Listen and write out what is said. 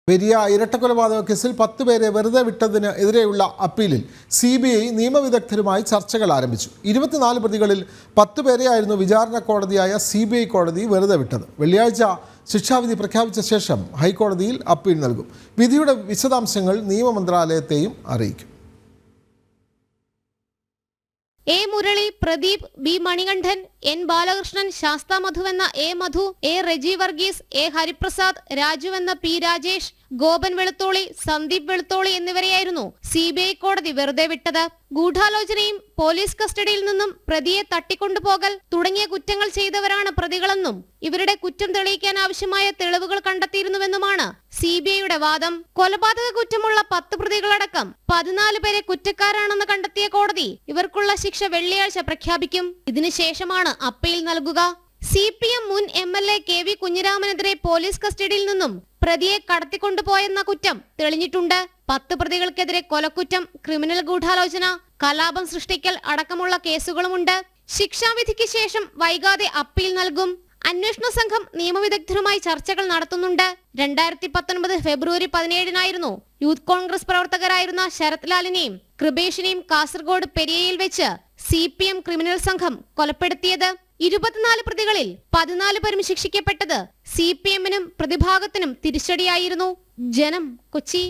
പെരിയ ഇരട്ടക്കൊലപാതക കേസിൽ 10 പേരെ വെറുതെ വിട്ടതിന് എതിരെയുള്ള അപ്പീലിൽ CBI നിയമവിദഗ്ധരുമായി ചർച്ചകൾ ആരംഭിച്ചു. 24 പ്രതികളിൽ 10 പേരെയായിരുന്നു വിചാരണ കോടതിയായ CBI കോടതി വെറുതെ വിട്ടത്. വെള്ളിയാഴ്ച ശിക്ഷാവിധി പ്രഖ്യാപിച്ച ശേഷം ഹൈക്കോടതിയിൽ അപ്പീൽ നൽകും. വിധിയുടെ വിശദാംശങ്ങൾ നിയമമന്ത്രാലയത്തെയും അറിയിക്കും. A. Murali, Pradeep, B. Manikandan, N. Balakrishnan, Sastha മധു എന്ന A. Madhu, A. Reji Varghese, A. Hariprasad, Raju എന്ന P. രാജേഷ്, ഗോപൻ വെളുത്തോളി, സന്ദീപ് വെളുത്തോളി എന്നിവരെയായിരുന്നു CBI കോടതി വെറുതെ വിട്ടത്. ഗൂഢാലോചനയും പോലീസ് കസ്റ്റഡിയിൽ നിന്നും പ്രതിയെ തട്ടിക്കൊണ്ടുപോകൽ തുടങ്ങിയ കുറ്റങ്ങൾ ചെയ്തവരാണ് പ്രതികളെന്നും ഇവരുടെ കുറ്റം തെളിയിക്കാൻ ആവശ്യമായ തെളിവുകൾ കണ്ടെത്തിയിരുന്നുവെന്നുമാണ് CBIയുടെ വാദം. കൊലപാതക കുറ്റമുള്ള 10 പ്രതികളടക്കം 14 പേരെ കുറ്റക്കാരാണെന്ന് കണ്ടെത്തിയ കോടതി ഇവർക്കുള്ള ശിക്ഷ വെള്ളിയാഴ്ച പ്രഖ്യാപിക്കും. ഇതിനുശേഷമാണ് അപ്പീൽ നൽകുക. CPM മുൻ MLA KV കുഞ്ഞിരാമനെതിരെ പോലീസ് കസ്റ്റഡിയിൽ നിന്നും പ്രതിയെ കടത്തിക്കൊണ്ടുപോയെന്ന കുറ്റം തെളിഞ്ഞിട്ടുണ്ട്. 10 പ്രതികൾക്കെതിരെ കൊലക്കുറ്റം, ക്രിമിനൽ ഗൂഢാലോചന, കലാപം സൃഷ്ടിക്കൽ അടക്കമുള്ള കേസുകളുമുണ്ട്. ശിക്ഷാവിധിക്ക് ശേഷം വൈകാതെ അപ്പീൽ നൽകും. അന്വേഷണ സംഘം നിയമവിദഗ്ധരുമായി ചർച്ചകൾ നടത്തുന്നുണ്ട്. 2019 ഫെബ്രുവരി 17-നായിരുന്നു യൂത്ത് കോൺഗ്രസ് പ്രവർത്തകരായിരുന്ന ശരത് ലാലിനെയും കൃപേഷിനെയും കാസർഗോഡ് പെരിയയിൽ വെച്ച് CPM ക്രിമിനൽ സംഘം കൊലപ്പെടുത്തിയത്. 24 പ്രതികളിൽ 14 പേരും ശിക്ഷിക്കപ്പെട്ടത് CPM-നും പ്രതിഭാഗത്തിനും തിരിച്ചടിയായിരുന്നു. ജനം, കൊച്ചി.